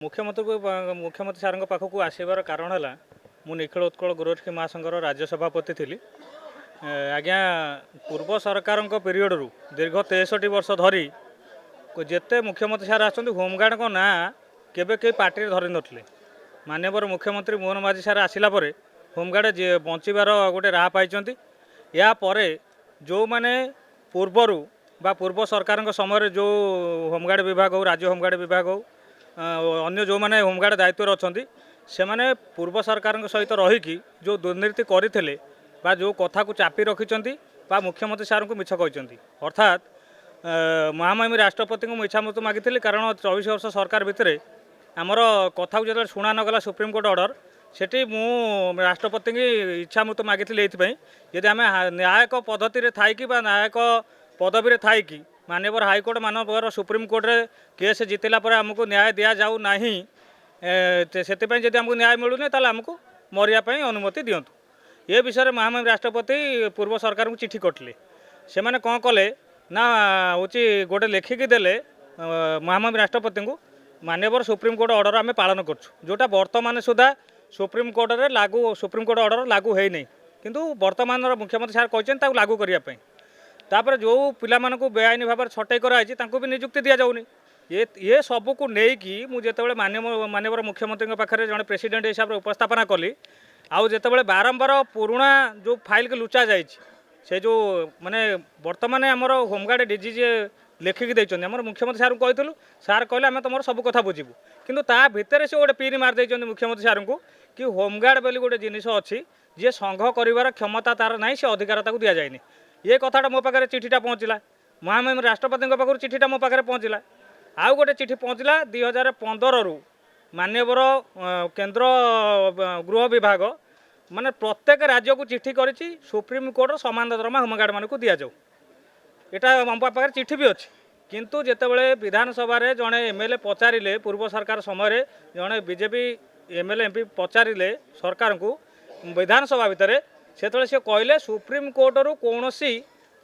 मुख्यमंत्री सार पाखक आसबार कारण है मु निखिल उत्कल गोरखी महासंघर राज्य सभापति थी। आज्ञा पूर्व सरकार पीरियड रु दीर्घ 63 वर्ष धरी जिते मुख्यमंत्री सार आसुँच होमगार्ड को ना केवे कई पार्टी धरी नथिले। माननीय मुख्यमंत्री मोहन माझी सार आसिला परे होमगार्ड बंचार गोटे राह पाई। या परे जो माने पूर्वर बा पूर्व सरकार समय जो होमगार्ड विभाग हो राज्य होमगार्ड विभाग हो अन्य जो मैंने होमगार्ड दायित्व अच्छा से मैंने पूर्व सरकार सहित रहीकि जो दुर्नीति करते बा जो कथा को चापी रखिंट बा मुख्यमंत्री सार को मिछ कहते अर्थात महामहिम राष्ट्रपति को इच्छा मृत्यु मागी कारण 24 वर्ष सरकार भितर आमर कथा को जो शुणा नगला सुप्रीमकोर्ट अर्डर सेठी मु राष्ट्रपति की इच्छा मृत्यु मागी यदि आम न्यायिक पद्धति थी न्यायिक पदवी थी माननीय हाईकोर्ट मानव सुप्रीमकोर्ट रे केस जितला पर आमको न्याय दि जाऊ ना से जब आमको न्याय मिलूनी ताल आमको मरियापी अनुमति दिंतु। ये विषय महामहिम राष्ट्रपति पूर्व सरकार को चिठी करते से मैंने कौन कले ना हूँ गोटे लेखिकी देले महामहिम राष्ट्रपति को माननीय सुप्रीमकोर्ट अर्डर आम पालन करछु जोटा वर्तमान सुधा सुप्रीमकोर्ट रे लागू सुप्रीमकोर्ट अर्डर लागू है नहीं किंतु वर्तमान मुख्यमंत्री सार कहते लागू करने तापर जो पिला बेआईन भाव छटई कराई भी नियुक्ति दि जाऊनी। ये सबू को लेकिन मुझे माननीय मुख्यमंत्री पाखे जड़े प्रेसिडेंट हिसाब से उपस्थापना कली आउ जिते बारंबार पुराणा जो फाइल के लुचा जाए से जो माने वर्तमान आमर होमगार्ड डीजी जे लेखिकी देते आम मुख्यमंत्री सार को कहूँ सार कहले आम तुम सब कथा बुझीबू किंतु ता भितर से गोटे पिन मार देते मुख्यमंत्री सार को कि होमगार्ड बोली गोटे जिनिस अच्छी जी संघ कर क्षमता तार ना से अधिकार दि जाए। ये कथाटा मो पाखे चिठीटा पहुँचला महामहिम राष्ट्रपति पाखर चिठीटा मो पाखे पहुँचला आउ गोटे चिठी पहुँचला 2015 रु माननीय केंद्र गृह विभाग माने प्रत्येक राज्य को चिठी करिछि सुप्रीमकोर्ट समान दरमा होमगार्ड मान को दि जाऊ। यहाँ मो पाखे चिठी भी अच्छी किंतु जितेबाला विधानसभा जड़े एमएलए पचारे पूर्व सरकार समय जड़े बीजेपी एमएलए एमपी पचारे सरकार को विधानसभा भितर से कहले सुप्रीमकोर्ट रु कौन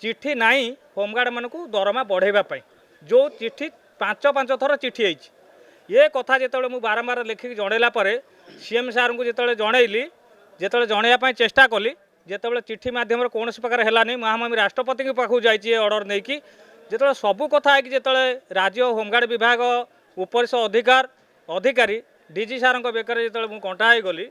चिठी नाई होमगार्ड मान को दरमा बढ़ाई जो चिठी 5 थर चिठी आई। ये कथा जो मुझे बारंबार लिखिक जनइला सीएम सार को जो जनइली जो जनवाई चेष्टा कली जिते चिठी मध्यम कौन प्रकार है महामहिम राष्ट्रपति पाखु जाइए अर्डर नहीं कि जो सबू कथा है कि जो राज्य होमगार्ड विभाग उपर से अधिकारी डीजी सार बेकार जो मुझे कंटा गली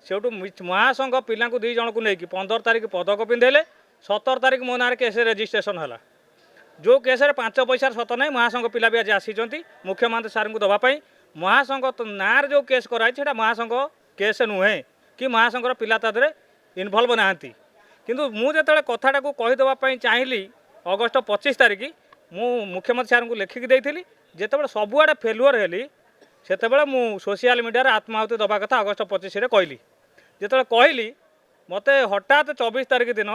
सेठू महासंघ पिला 2 जन को लेकिन 15 तारिख पदक पिंधेले 17 तारिख मो ना केस रेजिस्ट्रेशन है जो केस 5 पैसा सत ना महासंघ पिला भी आज आसी मुख्यमंत्री सार को दवापाई महासंघ ना जो केस कराई महासंघ केस नुहे कि महासंघर पिला तादे इनवल्व नहांती किंतु मुझे कथाटा को कहीदेवाई चाहिए अगस्ट 25 तारिख मु मुख्यमंत्री सार को लेखिकी देती जिते सबुआड़े फेलुअर हेली सेतेबेले मु सोशल मीडिया आत्माहुति दबा कथा अगस्ट 25 कहली जिते कहली मते हठात 24 तारिख दिन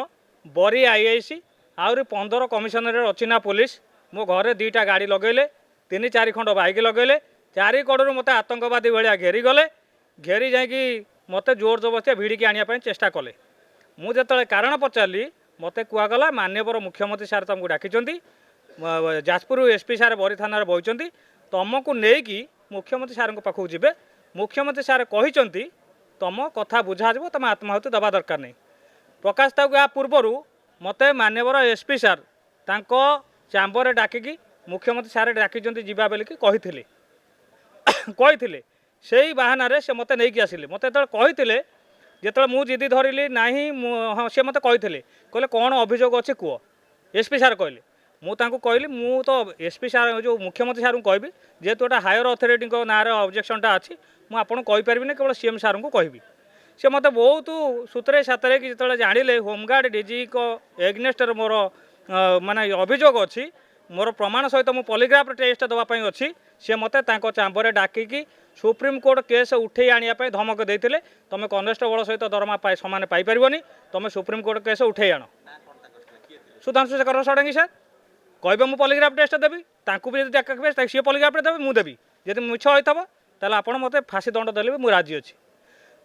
बरी आईआईसी आउरी 15 कमिशनरेट अच्छी पुलिस मो घरे 2टा गाड़ी लगेले 3-4 खंड बाइक लगेले 4 कड़ू मत आतंकवादी भाया घेरी गले घेरी जाकि मत जोर जबरदस्ती भिड़िकी आने चेष्टा कले मुझे कारण पचारि मत कहगला माननीय मुख्यमंत्री सार तुमको डाकी जाजपुर एसपी सार बरी थाना बही तुमको लेकिन मुख्यमंत्री सार पाखक जी मुख्यमंत्री सार कहते तुम कथा बुझा तुम आत्माहुति दबा दरकार नहीं प्रकाश ताकू या पूर्वर मत माननीय एसपी सार तांको चैम्बर डाकिकी मुख्यमंत्री सार डाकी जीवा बोलिकी कही से बाहाना से मत नहीं आसिले मत कहते जो मु जिदी धरली ना हाँ सी मत कहते कौन अभियोग अच्छी कह एसपी सार कहले मुझे कहली मु तो एसपी सार जो मुख्यमंत्री सार को कहबी जेहेतु गोटे हायर अथॉरिटी ना ऑब्जेक्शनटा अच्छी मुझे कहीपरि केवल सीएम सार को कहबी सी मत बहुत सूत्रे सातरे कि जो जानिले होमगार्ड डीजी को एग्नेस्ट मोर माने अभियोग अच्छी मोर प्रमाण सहित मु पॉलीग्राफ टेस्ट देवाई अच्छी सी मत चैम्बर डाकिकी सुप्रीमकोर्ट केस उठे आने धमक देते तुम कनेस्टेबल सहित दरमा सामान पाइपरनी तुम सुप्रीमकोर्ट केस उठे आण सुधांशु शेखर षडंगी सर कहे मुझे पॉलीग्राफ टेस्ट देवी तांकू भी डाके सी पॉलीग्राफ देवी मुझे देवी जब मिछ होता ताले आप मत फाँसी दंड देले भी मुझे राजी अच्छी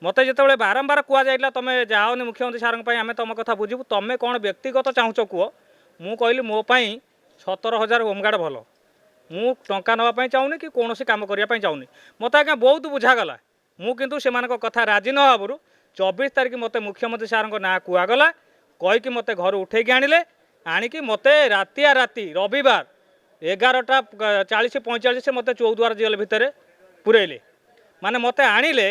मत जो बारंबार कहुला तुम जाओनी मुख्यमंत्री सार आम तुम कथा बुझू तुम कौन व्यक्तिगत चाहूच कह मु कहली मोपाई 17,000 होमगार्ड भल मु टंका नापी चाहूनी कि कौन कम करने चाहूनी मत आज्ञा बहुत बुझागला मु किंतु से कथा राजी न हबरू 24 तारिख मत मुख्यमंत्री सार ना कहगला कहीकि मत घर उठे आणिले आणिकी मत रातिया राति रविवार 11:40-45 मत चौद्वार जेल भितर पुरेले माने मत आणिले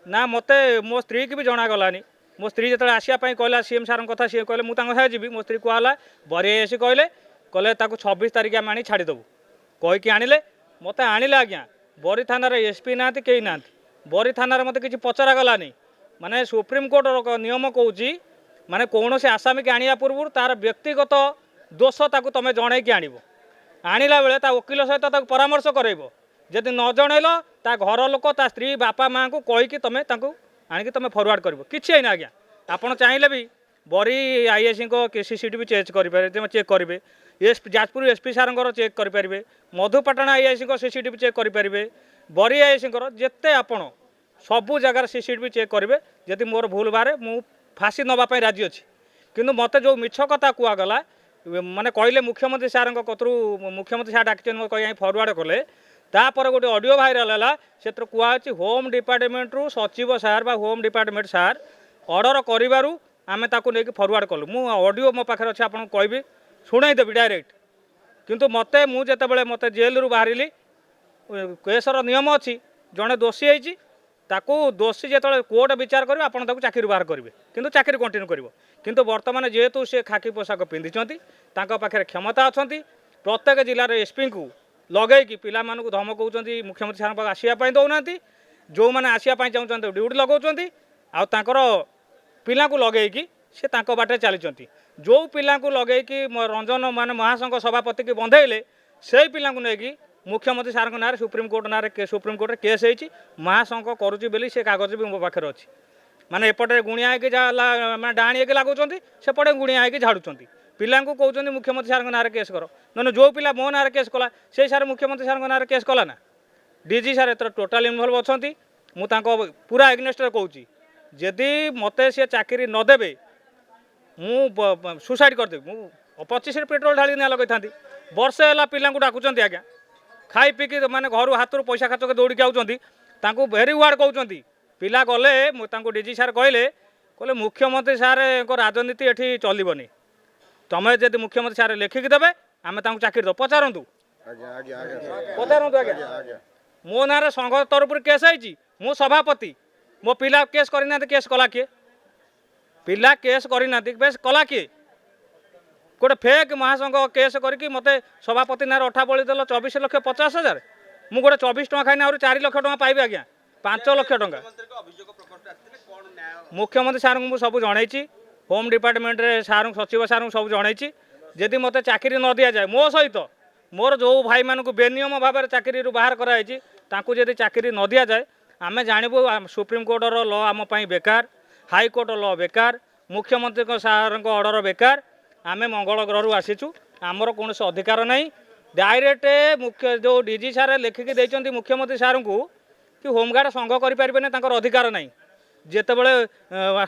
ना मत मो स्त्री की भी जनागलानी मो स्त्री जो आसापी कहला सीएम सार कथा सी कहले मुझे जी मो स्त्री कहला बरे आसी कहले कहले 26 तारिख आम आनी छाड़देबू कहीकि आणिले मत आणिले आज्ञा बरी थाना एसपी ना कहीं ना बरी थाना मत किसी पचरा गलानी माने सुप्रीमकोर्ट नियम कौच माने कौन से आसामी की आनिया पूर्व तार व्यक्तिगत दोष ताकू तुम जन कि आणला बेले ता वकिल सहित परामर्श करेब जदि न जनइल ता घर लोक ता स्त्री बापा माँ को कहीकि तुम आणिकी तुम फरवर्ड कर कि ना आज्ञा आपड़ चाहिए भी बरी आईएससी को सीसीटीवी चेक करेंगे चेक करेंगे जाजपुर एसपी सार चेक करेंगे मधुपाटना आईएससी को सीसीटीवी चेक करेंगे बरी आईएससी जिते आपण सबू जगार सीसीटीवी चेक करेंगे जदि मोर भूल बारे मु फाँसी नवापाई राजी अच्छी किंतु मत जो मिछ कथा कहगला माने कहले मुख्यमंत्री सार कतरू मुख्यमंत्री सार डाक कहीं फरवर्ड कले तापर गोटे ऑडियो भाइराल है से कहुच्छी होम डिपार्टमेंट रु सचिव सार होम डिपार्टमेंट सार ऑर्डर करू आम ताकू नहीं फरवर्ड कलु मु ऑडियो मो पाखे अच्छे आपको कहबी शुणईदेवी डायरेक्ट किंतु मत मुझे मत जेल रु बाहरी केसर नियम अच्छी जड़े दोषी होती ताकू दोषी जो कोर्ट विचार करेंगे आपड़ चाकरी बाहर करेंगे किंतु चाकरी कंटिन्यू कर किंतु बर्तमान जेहेतु से खाकी पोशाक पिंधि पाखे क्षमता अच्छा प्रत्येक जिलार एसपी को लगेगी पिला धमकाऊँ मुख्यमंत्री सार आसवाई दौना जो मैंने आसवाई चाहते ड्यूटी लगाऊँ आर पिला लगेगी से बाटे चली जो पिला लगेगी रंजन मान महासंघ सभापति की बंधेले से पिला नहीं मुख्यमंत्री सार ना सुप्रीमकोर्ट ना सुप्रीमकोर्ट केस होती महासंघ करुच्ची बोली से कागज भी मो पाखे अच्छी माने एपटे गुणिया होगी डाणी होगी लगुंट सेपटे गुणिया होगी झाड़ुंट पिला कहते मुख्यमंत्री सार ना केस कर ना जो पिला मो ना केस कला से सार मुख्यमंत्री सार ना केस कला ना डीजी सार एतर टोटाल इनवल्व अच्छा मुझे पूरा एग्नेस्ट कहूँ जदि मत सी चाकरी नदेवे मु सुसाइड करदेवी मु 25 पेट्रोल ढाली ना लगे था वर्षे है पिला डाकुं आज्ञा खाई पीकी माने घर हाथ पैसा खर्च के दौड़ी आउँ भेरी वार्ड कहते पिला गले डीजी सार कहले कहले मुख्यमंत्री सार राजनीति ये चलबनी तुम्हें जब मुख्यमंत्री सार लिखिकी देवे आम चाकरी दो पचारतु पचारतु आज्ञा मो ना संघ तरफ केस है मो सभापति मो पिला केस करना केस कला किए पिला केस करना बेस कला किए गोटे फेक महासंघ केस करके मत सभापति ना अठा बड़ी देल 24,50,000 मु गोटे 24 टଙ୍କା खाई आहुरी 4 लाख टଙ୍କା पाइबे आज्ञा 5 लाख टଙ୍କା मुख्यमंत्री सार को सब जनई होम डिपार्टमेंट रे सार सचिव सार सब जनई जदि मत चाकरी न दि जाए मो सहित मोर जो भाई मानक बेनियम भाव में चाकरी बाहर कराई जदि चाकरी न दि जाए आम जानबू सुप्रीमकोर्टर ल आम बेकार हाईकोर्ट ल बेकार मुख्यमंत्री सार ऑर्डर बेकार आम मंगल ग्रह आसीचु आमर कौन से अधिकार नहीं डायरेक्ट मुख्य जो डीजी सार लिखिकी देते मुख्यमंत्री सार को कि होमगार्ड संघ करें अधिकार नहीं जितेबले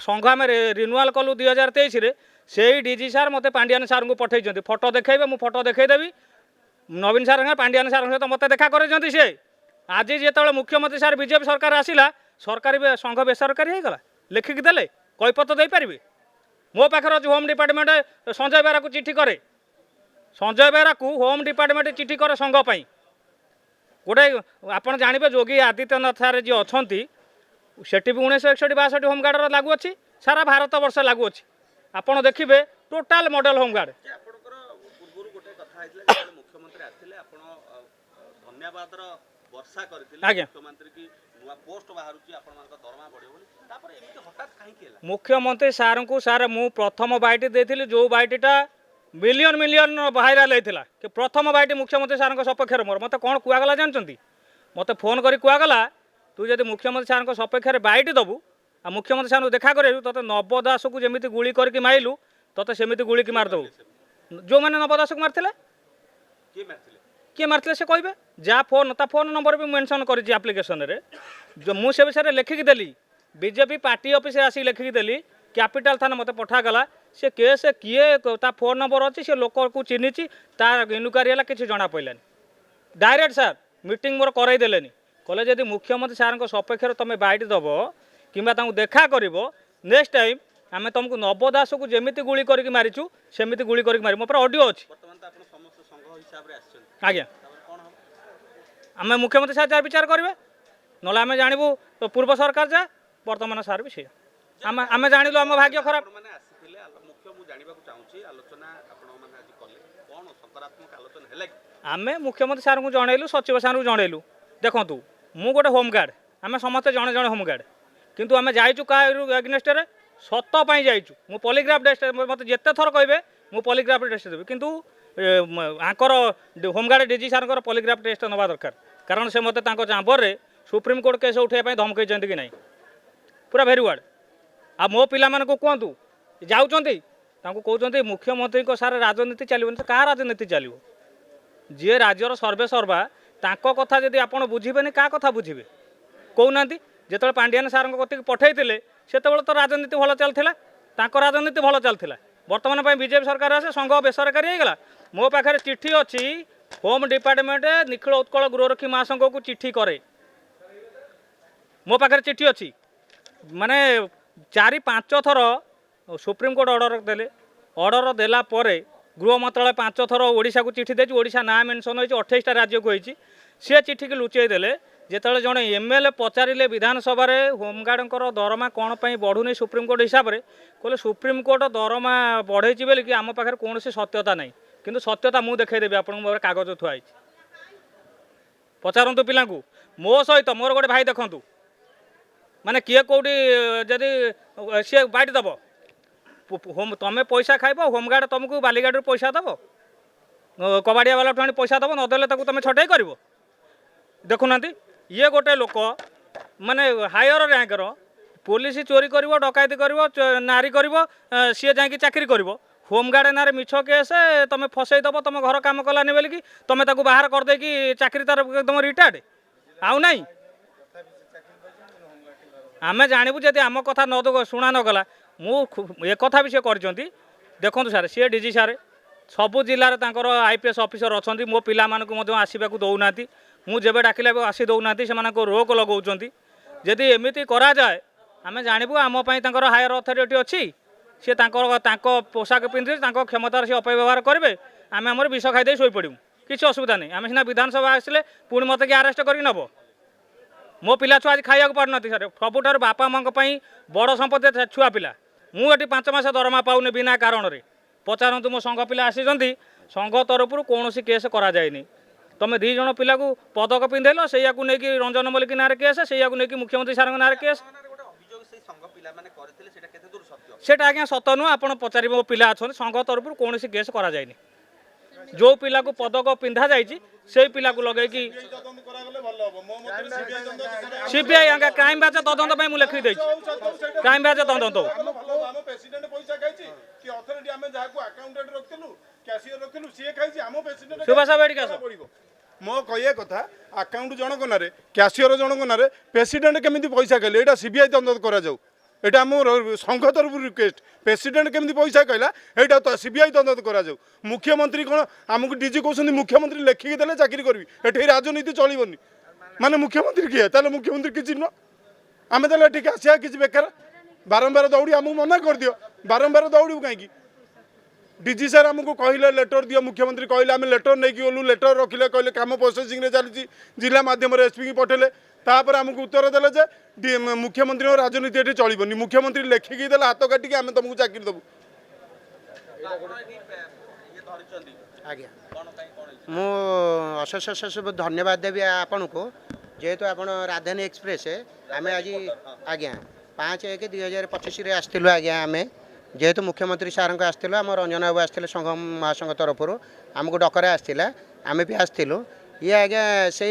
संघ आम रिन्यूआल कलु 2023 से डीजी सार मत पांडियान सार को पठे फोटो देखेबे मु फोटो देखईदेवी नवीन सार पांडियान सार सहित मत देखा कर सी आज जो मुख्यमंत्री सार बीजेपी सरकार आसला सरकारी संघ बेसरकारी होगा लिखिकी देले कैपत्र दे पारे मो पाखे अच्छे होम डिपार्टमेंट संजय बेहरा को चिठी करे संजय बेहरा को होम डिपार्टमेंट चिठी करे संघ गोटे आपड़ जानवे योगी आदित्यनाथ सार जी अच्छा सेठी भी 1961-62 होमगार्ड लागू अच्छी सारा भारत वर्ष लागू अच्छी आपड़ देखिए टोटाल मॉडल होमगार्ड मुख्यमंत्री सार को सार मु प्रथम बाइट देती जो बाइटा मिलियन मिलियन भाइराल होता कि प्रथम बाइट मुख्यमंत्री सार सपक्ष मोर मत कौन कहगला जानते मत फोन कर कहगला तू जब मुख्यमंत्री सार सपक्ष बाइट दबू आ मुख्यमंत्री सार देखा करू तो नव दास को जमी गुली करके माइलु तो सेमती गुली की मारदेबू जो मैंने नव दास को मारते किए मारते से कहे जहाँ फोन नंबर भी मेंशन कर आप्लिकेसन रे जो मुझे विषय लिखिकी देली बीजेपी पार्टी ऑफिस आसी लिखिकी देली कैपिटल थाना मत पठागला से केस किए ता फोन नंबर अच्छी से लोक को चिन्ही तार इनक्वारी है किसी जना पड़ानी डायरेक्ट सार मीटिंग मोर करई देलेनी कहले जदि मुख्यमंत्री सार सपेक्ष तुम बाइट दब कि देखा कर नेक्स्ट टाइम आम तुमको नव दास को जमी गुली करके मारिचु सेमती गुली करके मारी मो ऑडियो अच्छी आज्ञा आम मुख्यमंत्री सार जहाँ विचार करेंगे ना आम जानबू तो पूर्व सरकार जा बर्तमान सार भी सी आम जानलु आम भाग्य खराब आम मुख्यमंत्री सार को जनइलु सचिव सार को जनइलु देखूँ मु गोटे होमगार्ड आम समस्ते जड़े जड़े होमगार्ड किंतु आम जाइचु क्या एग्नेस्ट सत जाइचु मु पॉलीग्राफ टेस्ट मत जिते थर कहे मु पॉलीग्राफ टेस्ट देवी किंतु आंकर होमगार्ड डीजी सार पॉलीग्राफ टेस्ट नवा दरकार कारण से मत चांबर में सुप्रीम कोर्ट केस उठाई धमकई कि नहीं पूरा भेरी वार्ड आ मो पिला मानक कहतु जाऊँच कहते मुख्यमंत्री को सारा राजनीति चलो क्या राजनीति चलो जी राज्यर सर्वे सर्वा तांको कथा जदि आप बुझे क्या कथा बुझे कहूना जो पांडियान सार कति पठे से तो राजनीति भल चलता राजनीति भल चलता बर्तमान बीजेपी सरकार आसे संघ बेसरकारी होगा मो पाखे चिठी अच्छी होम डिपार्टमेंट निखिल उत्कल गृहरक्षी महासंघ को चिठी करे मो पाखे चिठी अच्छी माने 4-5 थर सुप्रीम कोर्ट ऑर्डर देले ऑर्डर देला परे गृह मंत्रालय 5 थर ओडिशा को चिठी देछि ओडिशा ना मेंशन होइछि 28टा राज्य को होइछि से चिठी के लुचेई देले जेतले जड़े एमएलए पचारे विधानसभा होमगार्ड दरमा कौन बढ़ुनी सुप्रीम कोर्ट हिसाब से कहले सुप्रीम कोर्ट दरमा बढ़े बोली कि आम पाखे कौन सत्यता ना किंतु सत्यता मुझे देखईदेवी आप कागज थुआई पचारतु पिला मो सहित मोर गोटे भाई देखु माने किए कौटी जदि सी बाइट दब तुम पैसा खाइब होमगार्ड तुमको बालीगाड़ी पैसा दब कबाड़िया वाला ठूँ पैसा दब नदेले तुम छटाई कर देखुना ये गोटे लोक माने हायर रैंकर पुलिस चोरी कर डकायती कर नारी कर सी जा चाकरी कर होमगार्ड ना मिछ केस तुम फसईदब तुम घर कम कलानी बोलिकी तुम बाहर करदे कि चाकरी तार एकदम रिटायर्ड आउ नहीं आम जानबू जब आम कथा न शुणा नगला मु एक भी सी कर देखो सार सी डीजी सारे सबू जिले आईपीएस ऑफिसर अच्छा मो पिला आसवाक दौना मुझे डाकिले आसी दौना से रोक लगाऊँ जदि एमती कराए आम जानबू आम हायर अथॉरिटी अच्छी सी पोशाक पिंधि क्षमतार सी अपव्यवहार करेंगे आम आम विष खाईदे शोपड़ू किसी असुविधा नहीं आम सीना विधानसभा आसले पुणी मत कि आरेस्ट कर नब मो पिला छुआ आज खाइक पार सर सबुठार बापा माँ बड़ संपत्ति छुआ पिला मुझे 5 मास दरमा पाऊनी बिना कारण रे पचारतु मो संघ पिला आसी संघ तरफ कौन केस कराए तुम 2 जन पिला को पदक पिंधेल से नहीं रंजन मल्लिक ना केस से नहीं मुख्यमंत्री सार ना केस सेटा आज्ञा सत नुह आप पचारे मो पिला अच्छा संघ तरफ कौन केस कराए जो पिला को पदक पिंधा जाइए से पिला को लगे कि सीबीआई आगे क्राइम ब्रांच तदंत मुझे लिखी देछि क्राइम ब्रांच तदंत सुभाष मो कहिया कथा अकाउंट जनक ना कैशियर जनक ना प्रेसिडेंट केमिति पैसा कहले एटा सीबीआई तदंत करा जाऊ एटा आम संघ तरफ रिक्वेस्ट प्रेसिडेंट केमिति पैसा कहला एटा तो सीबीआई तदंत करा जाऊ मुख्यमंत्री कौन आमको डीजी कहते मुख्यमंत्री लेखिकी देले चाकरी करबी एठी राजनीति चलबनी माने मुख्यमंत्री किए ताले मुख्यमंत्री किछि न आमे ताले ठीक आसिया किछि बेकार बारंबार दौड़ी आमको मना कर दियो बारंबार दौड़ू कहीं डीजी सार आमको कहले लेटर दियो मुख्यमंत्री कहले आम लेटर नहीं गलु लेटर रखिले कहले काम प्रोसेसिंग रे चली जिला माध्यम एसपी की पठेले तापर आमको उत्तर देले जे मुख्यमंत्री राजनीति ये चलबनी मुख्यमंत्री लेखिकी देले हाथ काटिकी आम तुमको चाकरी देबू मु अशेष अशेष धन्यवाद देवी आपण को जेहेतु आप राजधानी एक्सप्रेस आम आज आज्ञा 5/1/2025 आसलु आज्ञा आम जेहेतु मुख्यमंत्री सार आसलु आम रंजन बाबू आसते संघ महासंघ तरफ आमको डकरा आसला आम भी आसलु ये आज्ञा से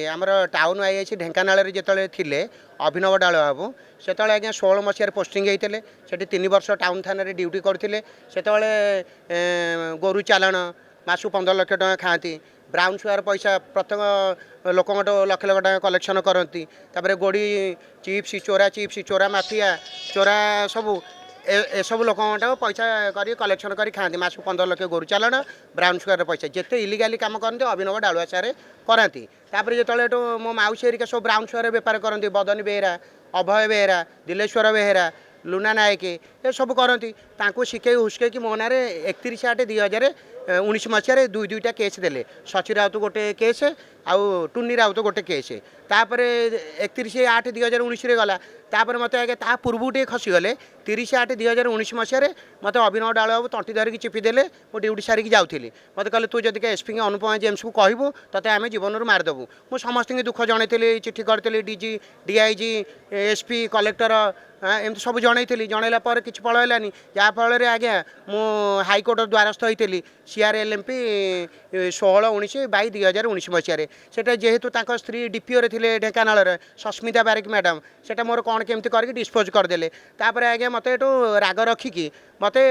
आमर टाउन आईआईसी ढेंकानाल जिते थे अभिनव डाल बाबू से आज्ञा 16 मसीह पोस्टिंग होते से 3 वर्ष टाउन थाना ड्यूटी करते से गोरु चालाण मासु 15 लाख टका खाती ब्राउन सुगार पैसा प्रत्येक लोक लक्ष लक्ष टका कलेक्शन करती गोड़ी चिप्स चोरा माफिया चोरा सबू ଏସବୁ ଲୋକଙ୍କଠାରୁ ପଇସା କରି କଲେକ୍ସନ୍ କରି ଖାଆନ୍ତି। ମାସକୁ 15 ଲକ୍ଷ ଗୋରୁ ଚାଲାଣ, ବ୍ରାଉନ୍ ସୁଗାର ପଇସା ଯେତେ ଇଲିଗାଲି କାମ କରନ୍ତି ଅଭିନବ ଡାଳୁଆ ସାରେ କରାନ୍ତି। ତାପରେ ଯେତେବେଳେ ଏଠୁ ମୋ ମାଉସୀ ହେରିକା ସବୁ ବ୍ରାଉନ୍ ସୁଗାର ବେପାର କରନ୍ତି, ବଦନୀ ବେହେରା, ଅଭୟ ବେହେରା, ଦିଲେଶ୍ୱର ବେହେରା, ଲୁନା ନାୟକ ଏସବୁ କରନ୍ତି। ତାଙ୍କୁ ଶିଖେଇ ହୁସ୍କେଇକି ମୋ ନାଁରେ 31/8/2019 ମସିହାରେ ଦୁଇଟା କେସ୍ ଦେଲେ। ଶଶୀ ରାଉତ ଗୋଟେ କେସ୍ ଆଉ ଟୁନି ରାଉତ ଗୋଟେ କେସ୍। ତାପରେ 31/8/2019 ଗଲା। ତାପରେ ମୋତେ ଆଜ୍ଞା ତା ପୂର୍ବରୁ ଟିକେ ଖସିଗଲେ। 30/8/2019 ମସିହାରେ ମୋତେ ଅଭିନବ ଡାଳ ବାବୁ ତଣ୍ଟି ଧରିକି ଚିପିଦେଲେ। ମୁଁ ଡ୍ୟୁଟି ସାରିକି ଯାଉଥିଲି। ମୋତେ କହିଲେ ତୁ ଯଦି ଏସ୍ପି ଅନୁପମା ଜେମ୍ସକୁ କହିବୁ ତତେ ଆମେ ଜୀବନରୁ ମାରିଦେବୁ। ମୁଁ ସମସ୍ତଙ୍କୁ ଦୁଃଖ ଜଣେଇଥିଲି, ଚିଠି କରିଥିଲି, ଡିଜି, ଡିଆଇଜି, ଏସ୍ପି, କଲେକ୍ଟର ଏମିତି ସବୁ ଜଣେଇଥିଲି। ଜଣେଇଲା ପରେ କିଛି ଫଳ ହେଲାନି। ଯାହାଫଳରେ ଆଜ୍ଞା ମୁଁ ହାଇକୋର୍ଟ ଦ୍ୱାରସ୍ଥ ହୋଇଥିଲି CRLMP 16/19/2019 ମସିହାରେ। ସେଟା ଯେହେତୁ ତାଙ୍କ ସ୍ତ୍ରୀ DPOରେ ଥିଲେ ଢେଙ୍କାନାଳରେ ସସ୍ମିତା ବାରିକ ମ୍ୟାଡ଼ାମ୍, ସେଟା ମୋର କ'ଣ କେମିତି କରିକି ଡିସ୍ପୋଜ୍ କରିଦେଲେ। ତାପରେ ଆଜ୍ଞା ମୋତେ ଏଠୁ ରାଗ ରଖିକି ମୋତେ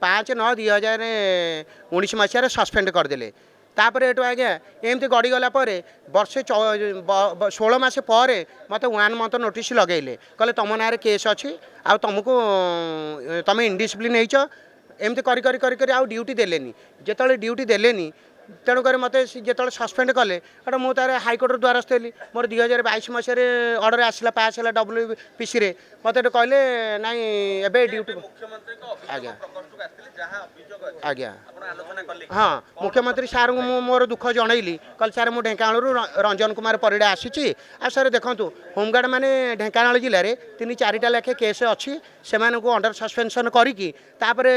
5/9/2019 ମସିହାରେ ସସ୍ପେଣ୍ଡ କରିଦେଲେ। ତାପରେ ଏଠୁ ଆଜ୍ଞା ଏମିତି ଗଡ଼ିଗଲା ପରେ ବର୍ଷେ 16 ମାସ ପରେ ମୋତେ 1 ମନ୍ଥ ନୋଟିସ୍ ଲଗାଇଲେ। କହିଲେ ତୁମ ନାଁରେ କେସ୍ ଅଛି ଆଉ ତୁମକୁ ତୁମେ ଇନଡିସିପ୍ଲିନ୍ ହେଇଛ। ଏମିତି କରି କରି କରି କରି ଆଉ ଡ୍ୟୁଟି ଦେଲେନି। ଯେତେବେଳେ ଡ୍ୟୁଟି ଦେଲେନି ତେଣୁକରି ମୋତେ ଯେତେବେଳେ ସସ୍ପେଣ୍ଡ କଲେ ସେଟା ମୁଁ ତାର ହାଇକୋର୍ଟର ଦ୍ୱାରସ୍ଥ ହେଲି। ମୋର 2022 ମସିହାରେ ଅର୍ଡ଼ର ଆସିଲା, ପାସ୍ ହେଲା WPCରେ। ମୋତେ ଏଠୁ କହିଲେ ନାଇଁ ଏବେ ଡ୍ୟୁଟି ଆଜ୍ଞା ଆଜ୍ଞା ହଁ ମୁଖ୍ୟମନ୍ତ୍ରୀ ସାର୍ଙ୍କୁ ମୁଁ ମୋର ଦୁଃଖ ଜଣେଇଲି। କହିଲି ସାର୍ ମୁଁ ଢେଙ୍କାନାଳରୁ ରଞ୍ଜନ କୁମାର ପରିଡ଼ା ଆସିଛି। ଆଉ ସାର୍ ଦେଖନ୍ତୁ ହୋମଗାର୍ଡ଼ ମାନେ ଢେଙ୍କାନାଳ ଜିଲ୍ଲାରେ 3-4ଟା ଲେଖେ କେସ୍ ଅଛି। ସେମାନଙ୍କୁ ଅଣ୍ଡର ସସ୍ପେନ୍ସନ୍ କରିକି ତାପରେ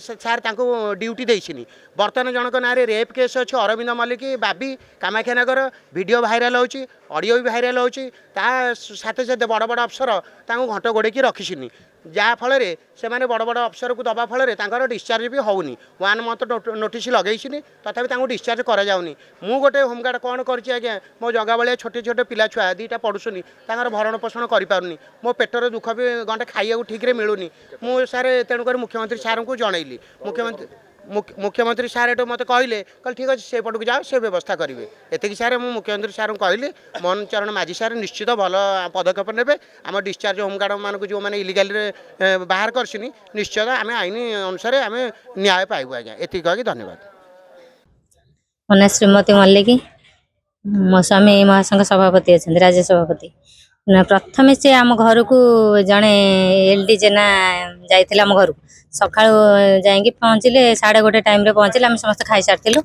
ସାର୍ ତାଙ୍କୁ ଡ୍ୟୁଟି ଦେଇଛିନି। ବର୍ତ୍ତମାନ ଜଣଙ୍କ ନାଁରେ ରେପ୍ କେସ୍ ଅଛି, ଅରବିନ୍ଦ ମଲ୍ଲିକ, ବାବି, କାମାକ୍ଷାନଗର। ଭିଡ଼ିଓ ଭାଇରାଲ୍ ହେଉଛି, ଅଡ଼ିଓ ବି ଭାଇରାଲ୍ ହେଉଛି। ତା ସାଥେ ସାଥେ ବଡ଼ ବଡ଼ ଅଫସର ତାଙ୍କୁ ଘଣ୍ଟ ଗୋଡ଼େଇକି ରଖିଛିନି। ଯାହାଫଳରେ ସେମାନେ ବଡ଼ ବଡ଼ ଅଫସରକୁ ଦେବା ଫଳରେ ତାଙ୍କର ଡିସଚାର୍ଜ ବି ହେଉନି। 1 ମନ୍ଥ ନୋଟିସ୍ ଲଗେଇଛିନି, ତଥାପି ତାଙ୍କୁ ଡିସଚାର୍ଜ କରାଯାଉନି। ମୁଁ ଗୋଟେ ହୋମଗାର୍ଡ଼ କ'ଣ କରିଛି ଆଜ୍ଞା, ମୋ ଜଗା ଭଳିଆ ଛୋଟ ଛୋଟ ପିଲା ଛୁଆ 2ଟା ପଢ଼ୁଛନ୍ତି, ତାଙ୍କର ଭରଣ ପୋଷଣ କରିପାରୁନି। ମୋ ପେଟର ଦୁଃଖ ବି ଗଣ୍ଡେ ଖାଇବାକୁ ଠିକ୍ରେ ମିଳୁନି। ମୁଁ ସାର୍ ତେଣୁକରି ମୁଖ୍ୟମନ୍ତ୍ରୀ ସାର୍ଙ୍କୁ ଜଣେଇଲି। ମୁଖ୍ୟମନ୍ତ୍ରୀ ସାର୍ ଏଠୁ ମୋତେ କହିଲେ ଠିକ୍ ଅଛି ସେପଟକୁ ଯାଅ, ସେ ବ୍ୟବସ୍ଥା କରିବେ। ଏତିକି ସାର୍ ମୁଁ ମୁଖ୍ୟମନ୍ତ୍ରୀ ସାର୍ଙ୍କୁ କହିଲି। ମୋହନ ଚରଣ ମାଝୀ ସାର୍ ନିଶ୍ଚିତ ଭଲ ପଦକ୍ଷେପ ନେବେ। ଆମ ଡିସଚାର୍ଜ ହୋମଗାର୍ଡ଼ମାନଙ୍କୁ ଯେଉଁମାନେ ଇଲିଗାଲିରେ ବାହାର କରିଛନ୍ତି ନିଶ୍ଚିତ ଆମେ ଆଇନ ଅନୁସାରେ ଆମେ ନ୍ୟାୟ ପାଇବୁ ଆଜ୍ଞା। ଏତିକି କହିକି ଧନ୍ୟବାଦ। ମୋ ନାଁ ଶ୍ରୀମତୀ ମଲ୍ଲିକ। ମୋ ସ୍ୱାମୀ ମହାସଂଘ ସଭାପତି ଅଛନ୍ତି, ରାଜ୍ୟ ସଭାପତି। ପ୍ରଥମେ ସେ ଆମ ଘରକୁ ଜଣେ LD ଜେନା ଯାଇଥିଲେ ଆମ ଘରକୁ। ସକାଳୁ ଯାଇକି ପହଞ୍ଚିଲେ 1:30 ଟାଇମ୍ରେ ପହଞ୍ଚିଲେ। ଆମେ ସମସ୍ତେ ଖାଇସାରିଥିଲୁ।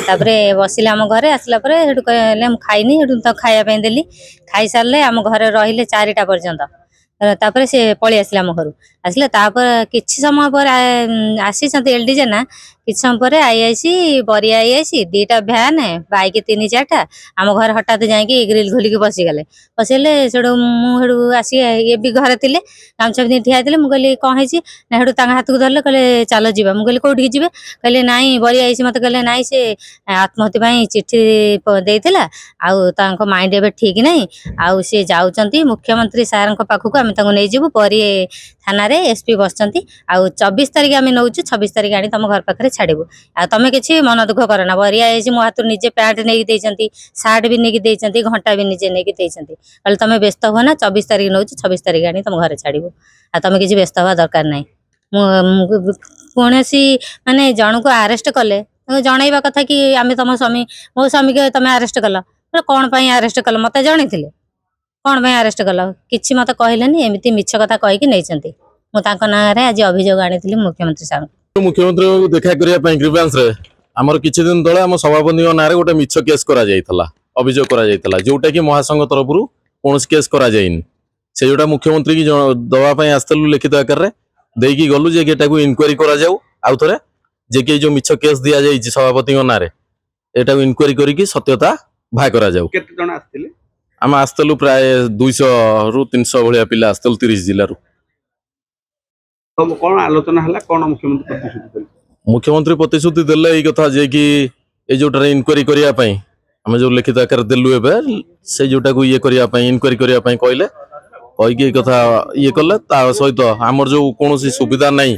ତାପରେ ବସିଲେ ଆମ ଘରେ। ଆସିଲା ପରେ ସେଠୁ କହିଲେ ମୁଁ ଖାଇନି, ସେଠୁ ତାକୁ ଖାଇବା ପାଇଁ ଦେଲି। ଖାଇସାରିଲେ ଆମ ଘରେ ରହିଲେ 4ଟା ପର୍ଯ୍ୟନ୍ତ। ତାପରେ ସେ ପଳେଇ ଆସିଲେ ଆମ ଘରୁ। ଆସିଲେ ତାପରେ କିଛି ସମୟ ପରେ ଆସିଛନ୍ତି LD ଜେନା। କିଛି ସମୟ ପରେ IIC, ବରିଆ IIC, 2ଟା ଭ୍ୟାନ୍, ବାଇକ୍ 3-4ଟା ଆମ ଘରେ ହଠାତ୍ ଯାଇକି ଗ୍ରିଲ୍ ଖୋଲିକି ପଶିଗଲେ। ସେଠୁ ମୁଁ ଆସି ଇଏ ବି ଘରେ ଥିଲେ, ଗାମୁଛା ପିନ୍ଧି ଠିଆ ହେଇଥିଲେ। ମୁଁ କହିଲି କ'ଣ ହେଇଛି ନା, ସେଠୁ ତାଙ୍କ ହାତକୁ ଧରିଲେ, କହିଲେ ଚାଲ ଯିବା। ମୁଁ କହିଲି କୋଉଠିକି ଯିବେ? କହିଲେ ନାଇଁ ବରିଆ IIC। ମୋତେ କହିଲେ ନାଇଁ ସେ ଆତ୍ମହତ୍ୟା ପାଇଁ ଚିଠି ଦେଇଥିଲା, ଆଉ ତାଙ୍କ ମାଇଣ୍ଡ ଏବେ ଠିକ୍ ନାହିଁ, ଆଉ ସିଏ ଯାଉଛନ୍ତି ମୁଖ୍ୟମନ୍ତ୍ରୀ ସାର୍ଙ୍କ ପାଖକୁ, ଆମେ ତାଙ୍କୁ ନେଇଯିବୁ। ବରି ଥାନାରେ SP ବସିଛନ୍ତି, ଆଉ 24 ତାରିଖ ଆମେ ନେଉଛୁ, 26 ତାରିଖ ଆଣି ତମ ଘର ପାଖରେ ଛାଡ଼ିବୁ। ଆଉ ତମେ କିଛି ମନ ଦୁଃଖ କର ନା। ବରିଆ IIC ମୋ ହାତରୁ ନିଜେ ପ୍ୟାଣ୍ଟ ନେଇକି ଦେଇଛନ୍ତି, ସାର୍ଟ ବି ନେଇକି ଦେଇଛନ୍ତି, ଘଣ୍ଟା ବି ନିଜେ ନେଇକି ଦେଇଛନ୍ତି। କହିଲେ ତମେ ବ୍ୟସ୍ତ ହୁଅ ନା, 24 ତାରିଖ ନେଉଛୁ, 26 ତାରିଖ ଆଣି ତମ ଘରେ ଛାଡ଼ିବୁ। ଆଉ ତମେ କିଛି ବ୍ୟସ୍ତ ହେବା ଦରକାର ନାହିଁ। ମୁଁ କୌଣସି ମାନେ ଜଣକୁ ଆରେଷ୍ଟ କଲେ ତାଙ୍କୁ ଜଣେଇବା କଥା କି ଆମେ ତମ ସ୍ୱାମୀ, ମୋ ସ୍ୱାମୀକି ତମେ ଆରେଷ୍ଟ କଲ, କ'ଣ ପାଇଁ ଆରେଷ୍ଟ କଲ ମୋତେ ଜଣେଇଥିଲେ? କ'ଣ ପାଇଁ ଆରେଷ୍ଟ କଲ? କିଛି ମୋତେ କହିଲେନି। ଏମିତି ମିଛ କଥା କହିକି ନେଇଛନ୍ତି। ମୁଁ ତାଙ୍କ ନାଁରେ ଆଜି ଅଭିଯୋଗ ଆଣିଥିଲି ମୁଖ୍ୟମନ୍ତ୍ରୀ ସାର୍ଙ୍କୁ। ମୁଖ୍ୟମନ୍ତ୍ରୀଙ୍କୁ ଦେଖା କରିବା ପାଇଁ ଗ୍ରିଭାନ୍ସରେ ଆମର କିଛି ଦିନ ତଳେ ଆମ ସଭାପତିଙ୍କ ନାଁରେ ଗୋଟେ ମିଛ କେସ୍ କରାଯାଇଥିଲା, ଅଭିଯୋଗ କରାଯାଇଥିଲା, ଯୋଉଟା କି ମହାସଂଘ ତରଫରୁ କୌଣସି କେସ୍ କରାଯାଇନି। ସେ ଯୋଉଟା ମୁଖ୍ୟମନ୍ତ୍ରୀ କି ଦେବା ପାଇଁ ଆସିଥିଲୁ ଲିଖିତ ଆକାରରେ, ଦେଇକି ଗଲୁ ଯେ ଏଟାକୁ ଇନକ୍ୱାରି କରାଯାଉ ଆଉ ଥରେ, ଯେ କି ଯୋଉ ମିଛ କେସ୍ ଦିଆଯାଇଛି ସଭାପତିଙ୍କ ନାଁରେ ଏଟାକୁ ଇନକ୍ୱାରି କରିକି ସତ୍ୟତା ବାହାର କରାଯାଉ। କେତେ ଜଣ ଆସିଥିଲେ? ଆମେ ଆସିଥିଲୁ ପ୍ରାୟ 200ରୁ 300 ଭଳିଆ ପିଲା ଆସିଥିଲୁ 30 ଜିଲ୍ଲାରୁ। କ'ଣ ଆଲୋଚନା ହେଲା, କ'ଣ ମୁଖ୍ୟମନ୍ତ୍ରୀ ପ୍ରତିଶ୍ରୁତି ଦେଲେ? ମୁଖ୍ୟମନ୍ତ୍ରୀ ପ୍ରତିଶ୍ରୁତି ଦେଲେ ଏଇ କଥା ଯେ କି ଏଇ ଯୋଉଟାରେ ଇନକ୍ୱାରି କରିବା ପାଇଁ ଆମେ ଯୋଉ ଲିଖିତ ଆକାରରେ ଦେଲୁ ଏବେ, ସେ ଯୋଉଟାକୁ ଇଏ କରିବା ପାଇଁ ଇନକ୍ୱାରି କରିବା ପାଇଁ କହିଲେ, କହିକି ଏଇ କଥା ଇଏ କଲେ। ତା ସହିତ ଆମର ଯୋଉ କୌଣସି ସୁବିଧା ନାହିଁ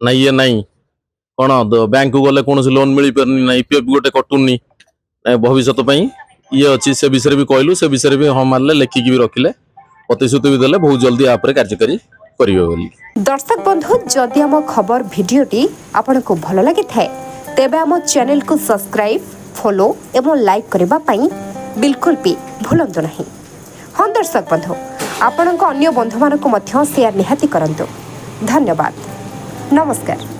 ନା ଇଏ ନାହିଁ, କ'ଣ ବ୍ୟାଙ୍କକୁ ଗଲେ କୌଣସି ଲୋନ୍ ମିଳିପାରୁନି ନା, EPF ଗୋଟେ କଟୁନି, ଭବିଷ୍ୟତ ପାଇଁ ଇଏ ଅଛି, ସେ ବିଷୟରେ ବି କହିଲୁ। ସେ ବିଷୟରେ ବି ହଁ ମାରିଲେ, ଲେଖିକି ବି ରଖିଲେ, ପ୍ରତିଶ୍ରୁତି ବି ଦେଲେ ବହୁତ ଜଲ୍ଦି ଆ ଉପରେ କାର୍ଯ୍ୟକାରୀ କରିବେ ବୋଲି। दर्शक बंधु जदि आम खबर भिडियोटी आपंक भल लगी थाए तेबे आम चैनल को सब्सक्राइब फॉलो एवं लाइक करने पाई बिल्कुल भी भूलंतु नहीं। हाँ दर्शक बंधु आपणक अन्य बंधु मानक मध्य शेयर निहाती करंतु। धन्यवाद। नमस्कार।